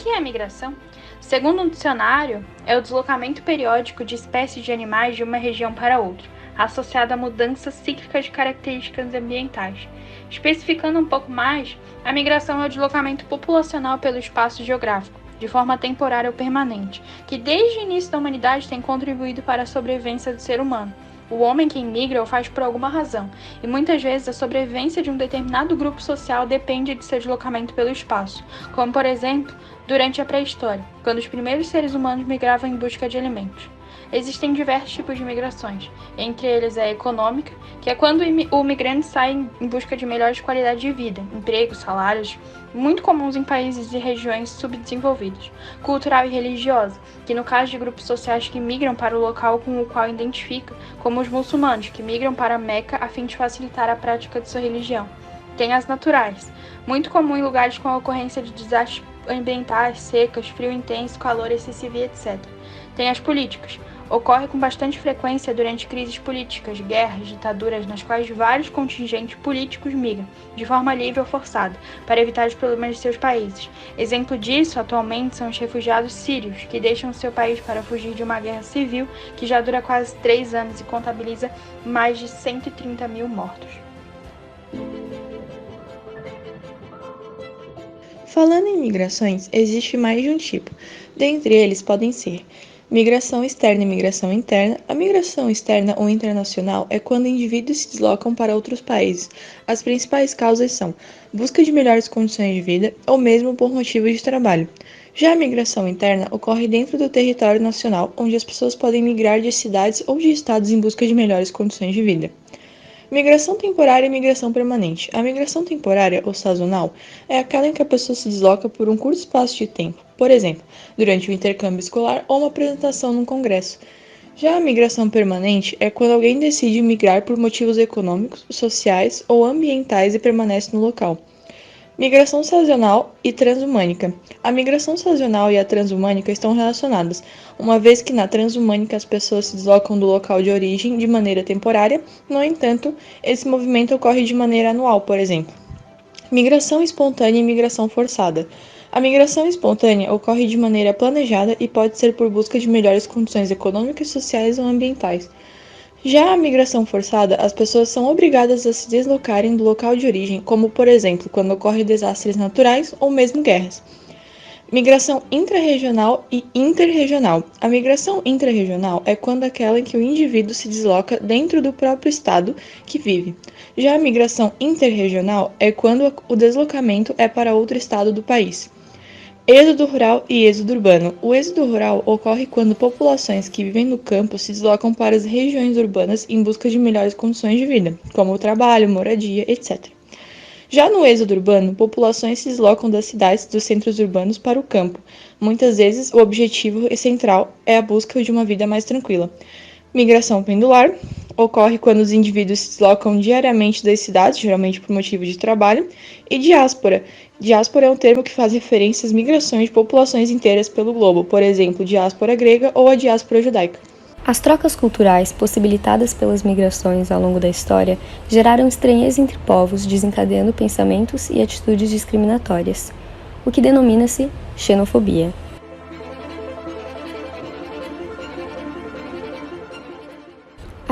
que é a migração? Segundo um dicionário, é o deslocamento periódico de espécies de animais de uma região para outra, associado a mudanças cíclicas de características ambientais. Especificando um pouco mais, a migração é o deslocamento populacional pelo espaço geográfico, de forma temporária ou permanente, que desde o início da humanidade tem contribuído para a sobrevivência do ser humano. O homem que migra o faz por alguma razão, e muitas vezes a sobrevivência de um determinado grupo social depende de seu deslocamento pelo espaço, como por exemplo, durante a pré-história, quando os primeiros seres humanos migravam em busca de alimentos. Existem diversos tipos de migrações, entre eles a econômica, que é quando o migrante sai em busca de melhores qualidades de vida, empregos, salários, muito comuns em países e regiões subdesenvolvidas. Cultural e religiosa, que no caso de grupos sociais que migram para o local com o qual identifica, como os muçulmanos, que migram para Meca a fim de facilitar a prática de sua religião. Tem as naturais, muito comum em lugares com a ocorrência de desastres ambientais, secas, frio intenso, calor excessivo e etc. Tem as políticas. Ocorre com bastante frequência durante crises políticas, guerras, ditaduras, nas quais vários contingentes políticos migram, de forma livre ou forçada, para evitar os problemas de seus países. Exemplo disso, atualmente, são os refugiados sírios, que deixam seu país para fugir de uma guerra civil que já dura quase 3 anos e contabiliza mais de 130 mil mortos. Falando em migrações, existe mais de um tipo. Dentre eles podem ser migração externa e migração interna. A migração externa ou internacional é quando indivíduos se deslocam para outros países. As principais causas são busca de melhores condições de vida ou mesmo por motivos de trabalho. Já a migração interna ocorre dentro do território nacional, onde as pessoas podem migrar de cidades ou de estados em busca de melhores condições de vida. Migração temporária e migração permanente. A migração temporária ou sazonal é aquela em que a pessoa se desloca por um curto espaço de tempo, por exemplo, durante um intercâmbio escolar ou uma apresentação num congresso. Já a migração permanente é quando alguém decide migrar por motivos econômicos, sociais ou ambientais e permanece no local. Migração sazonal e transhumânica. A migração sazonal e a transhumânica estão relacionadas, uma vez que na transhumânica as pessoas se deslocam do local de origem de maneira temporária, no entanto, esse movimento ocorre de maneira anual, por exemplo. Migração espontânea e migração forçada. A migração espontânea ocorre de maneira planejada e pode ser por busca de melhores condições econômicas, sociais ou ambientais. Já a migração forçada, as pessoas são obrigadas a se deslocarem do local de origem, como por exemplo, quando ocorrem desastres naturais ou mesmo guerras. Migração intrarregional e interregional. A migração intrarregional é quando aquela em que o indivíduo se desloca dentro do próprio estado que vive. Já a migração interregional é quando o deslocamento é para outro estado do país. Êxodo rural e êxodo urbano. O êxodo rural ocorre quando populações que vivem no campo se deslocam para as regiões urbanas em busca de melhores condições de vida, como o trabalho, moradia, etc. Já no êxodo urbano, populações se deslocam das cidades dos centros urbanos para o campo. Muitas vezes, o objetivo central é a busca de uma vida mais tranquila. Migração pendular ocorre quando os indivíduos se deslocam diariamente das cidades, geralmente por motivo de trabalho, e diáspora. Diáspora é um termo que faz referência às migrações de populações inteiras pelo globo, por exemplo, diáspora grega ou a diáspora judaica. As trocas culturais possibilitadas pelas migrações ao longo da história geraram estranheza entre povos, desencadeando pensamentos e atitudes discriminatórias, o que denomina-se xenofobia.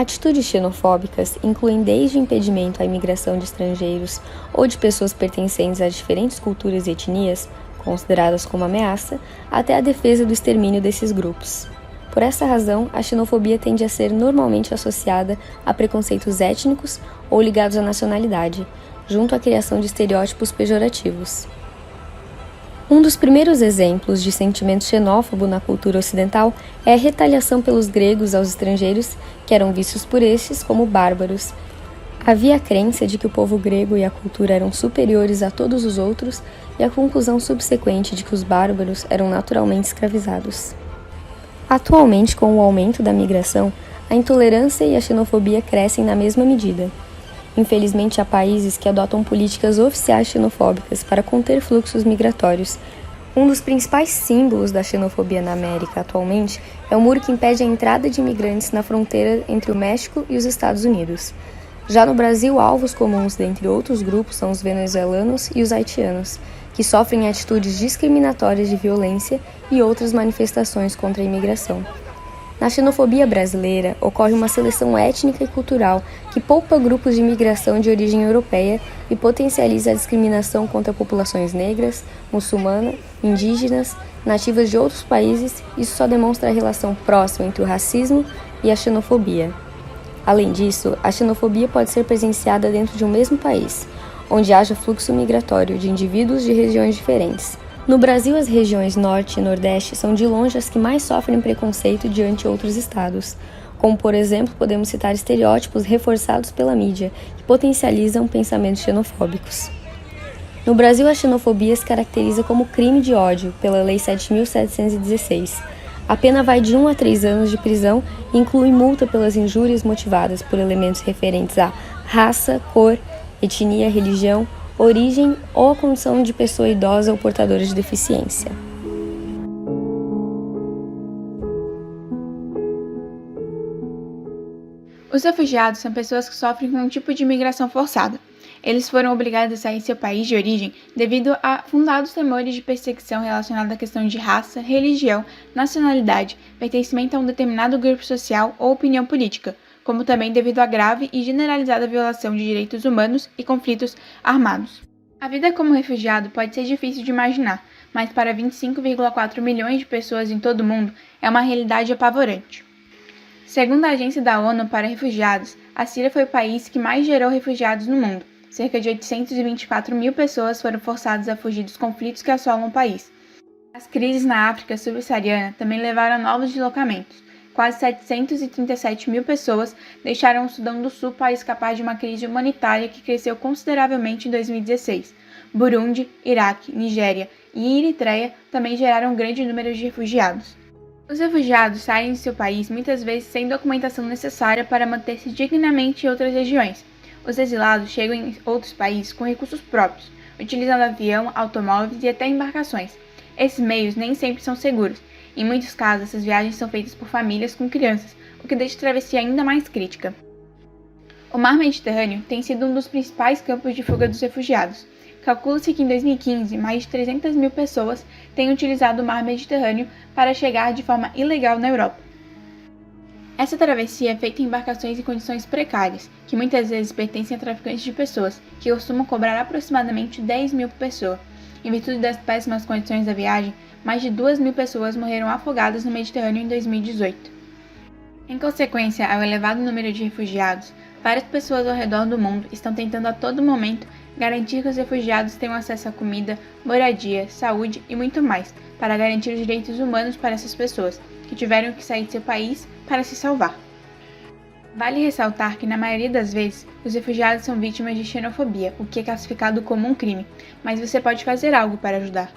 Atitudes xenofóbicas incluem desde o impedimento à imigração de estrangeiros ou de pessoas pertencentes a diferentes culturas e etnias, consideradas como ameaça, até a defesa do extermínio desses grupos. Por essa razão, a xenofobia tende a ser normalmente associada a preconceitos étnicos ou ligados à nacionalidade, junto à criação de estereótipos pejorativos. Um dos primeiros exemplos de sentimento xenófobo na cultura ocidental é a retaliação pelos gregos aos estrangeiros, que eram vistos por estes como bárbaros. Havia a crença de que o povo grego e a cultura eram superiores a todos os outros e a conclusão subsequente de que os bárbaros eram naturalmente escravizados. Atualmente, com o aumento da migração, a intolerância e a xenofobia crescem na mesma medida. Infelizmente, há países que adotam políticas oficiais xenofóbicas para conter fluxos migratórios. Um dos principais símbolos da xenofobia na América atualmente é o muro que impede a entrada de imigrantes na fronteira entre o México e os Estados Unidos. Já no Brasil, alvos comuns dentre outros grupos são os venezuelanos e os haitianos, que sofrem atitudes discriminatórias de violência e outras manifestações contra a imigração. Na xenofobia brasileira, ocorre uma seleção étnica e cultural que poupa grupos de imigração de origem europeia e potencializa a discriminação contra populações negras, muçulmanas, indígenas, nativas de outros países. Isso só demonstra a relação próxima entre o racismo e a xenofobia. Além disso, a xenofobia pode ser presenciada dentro de um mesmo país, onde haja fluxo migratório de indivíduos de regiões diferentes. No Brasil, as regiões Norte e Nordeste são de longe as que mais sofrem preconceito diante outros estados, como, por exemplo, podemos citar estereótipos reforçados pela mídia, que potencializam pensamentos xenofóbicos. No Brasil, a xenofobia se caracteriza como crime de ódio pela Lei 7.716. A pena vai de 1 a 3 anos de prisão e inclui multa pelas injúrias motivadas por elementos referentes a raça, cor, etnia, religião, origem ou a condição de pessoa idosa ou portadora de deficiência. Os refugiados são pessoas que sofrem com um tipo de imigração forçada. Eles foram obrigados a sair de seu país de origem devido a fundados temores de perseguição relacionada à questão de raça, religião, nacionalidade, pertencimento a um determinado grupo social ou opinião política, como também devido à grave e generalizada violação de direitos humanos e conflitos armados. A vida como refugiado pode ser difícil de imaginar, mas para 25,4 milhões de pessoas em todo o mundo é uma realidade apavorante. Segundo a Agência da ONU para Refugiados, a Síria foi o país que mais gerou refugiados no mundo. Cerca de 824 mil pessoas foram forçadas a fugir dos conflitos que assolam o país. As crises na África subsaariana também levaram a novos deslocamentos. Quase 737 mil pessoas deixaram o Sudão do Sul para escapar de uma crise humanitária que cresceu consideravelmente em 2016. Burundi, Iraque, Nigéria e Eritreia também geraram um grande número de refugiados. Os refugiados saem de seu país muitas vezes sem documentação necessária para manter-se dignamente em outras regiões. Os exilados chegam em outros países com recursos próprios, utilizando avião, automóveis e até embarcações. Esses meios nem sempre são seguros. Em muitos casos, essas viagens são feitas por famílias com crianças, o que deixa a travessia ainda mais crítica. O Mar Mediterrâneo tem sido um dos principais campos de fuga dos refugiados. Calcula-se que em 2015, mais de 300 mil pessoas têm utilizado o Mar Mediterrâneo para chegar de forma ilegal na Europa. Essa travessia é feita em embarcações em condições precárias, que muitas vezes pertencem a traficantes de pessoas, que costumam cobrar aproximadamente 10 mil por pessoa. Em virtude das péssimas condições da viagem, mais de 2 mil pessoas morreram afogadas no Mediterrâneo em 2018. Em consequência ao elevado número de refugiados, várias pessoas ao redor do mundo estão tentando a todo momento garantir que os refugiados tenham acesso a comida, moradia, saúde e muito mais, para garantir os direitos humanos para essas pessoas, que tiveram que sair de seu país para se salvar. Vale ressaltar que, na maioria das vezes, os refugiados são vítimas de xenofobia, o que é classificado como um crime, mas você pode fazer algo para ajudar.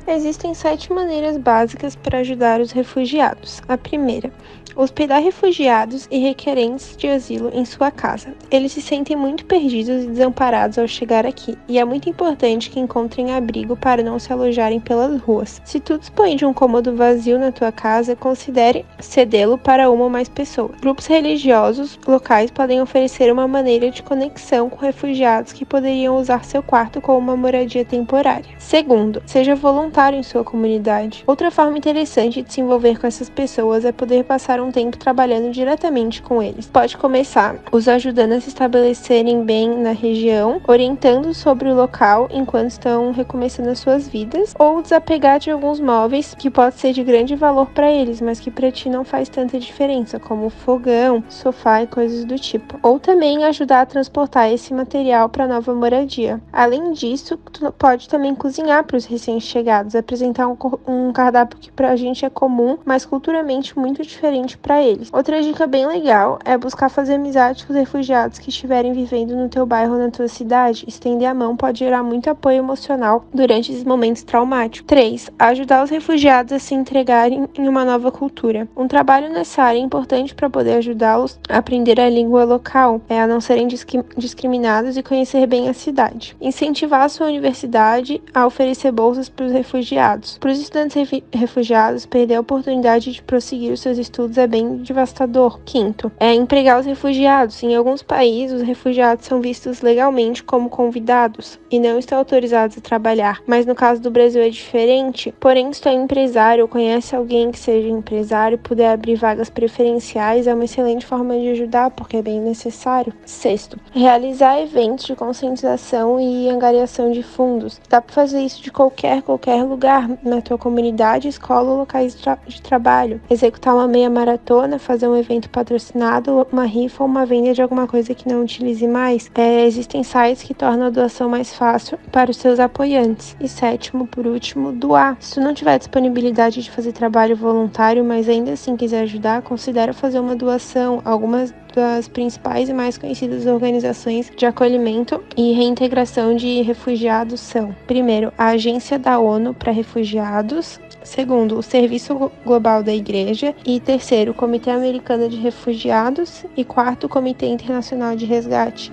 Existem 7 maneiras básicas para ajudar os refugiados. A primeira, hospedar refugiados e requerentes de asilo em sua casa. Eles se sentem muito perdidos e desamparados ao chegar aqui, e é muito importante que encontrem abrigo para não se alojarem pelas ruas. Se tu dispõe de um cômodo vazio na tua casa, considere cedê-lo para uma ou mais pessoas. Grupos religiosos locais podem oferecer uma maneira de conexão com refugiados que poderiam usar seu quarto como uma moradia temporária. Segundo, seja voluntário em sua comunidade. Outra forma interessante de se envolver com essas pessoas é poder passar um tempo trabalhando diretamente com eles. Pode começar os ajudando a se estabelecerem bem na região, orientando sobre o local enquanto estão recomeçando as suas vidas, ou desapegar de alguns móveis que pode ser de grande valor para eles, mas que para ti não faz tanta diferença, como fogão, sofá e coisas do tipo. Ou também ajudar a transportar esse material para a nova moradia. Além disso, tu pode também cozinhar para os recém-chegados, apresentar um cardápio que pra gente é comum, mas culturalmente muito diferente para eles. Outra dica bem legal é buscar fazer amizade com os refugiados que estiverem vivendo no teu bairro ou na tua cidade. Estender a mão pode gerar muito apoio emocional durante esses momentos traumáticos. 3. Ajudar os refugiados a se entregarem em uma nova cultura. Um trabalho nessa área é importante para poder ajudá-los a aprender a língua local, a não serem discriminados e conhecer bem a cidade. Incentivar a sua universidade a oferecer bolsas para os refugiados refugiados. Para os estudantes refugiados, perder a oportunidade de prosseguir os seus estudos é bem devastador. Quinto, empregar os refugiados. Em alguns países, os refugiados são vistos legalmente como convidados e não estão autorizados a trabalhar, mas no caso do Brasil é diferente. Porém, se tu é empresário ou conhece alguém que seja empresário e puder abrir vagas preferenciais, é uma excelente forma de ajudar, porque é bem necessário. Sexto, realizar eventos de conscientização e angariação de fundos. Dá para fazer isso de qualquer lugar, na tua comunidade, escola ou locais de trabalho. Executar uma meia maratona, fazer um evento patrocinado, uma rifa ou uma venda de alguma coisa que não utilize mais. Existem sites que tornam a doação mais fácil para os seus apoiantes. E sétimo, por último, doar. Se tu não tiver disponibilidade de fazer trabalho voluntário, mas ainda assim quiser ajudar, considera fazer uma doação. Algumas das principais e mais conhecidas organizações de acolhimento e reintegração de refugiados são: primeiro, a Agência da ONU para Refugiados; segundo, o Serviço Global da Igreja; e terceiro, o Comitê Americano de Refugiados; e quarto, o Comitê Internacional de Resgate.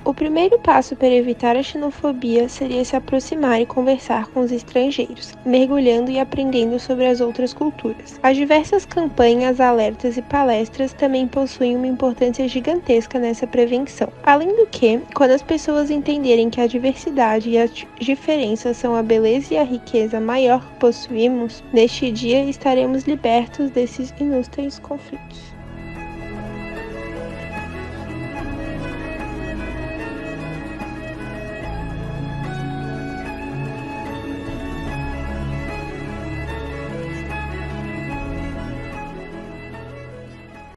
O primeiro passo para evitar a xenofobia seria se aproximar e conversar com os estrangeiros, mergulhando e aprendendo sobre as outras culturas. As diversas campanhas, alertas e palestras também possuem uma importância gigantesca nessa prevenção. Além do que, quando as pessoas entenderem que a diversidade e as diferenças são a beleza e a riqueza maior que possuímos, neste dia estaremos libertos desses inúteis conflitos.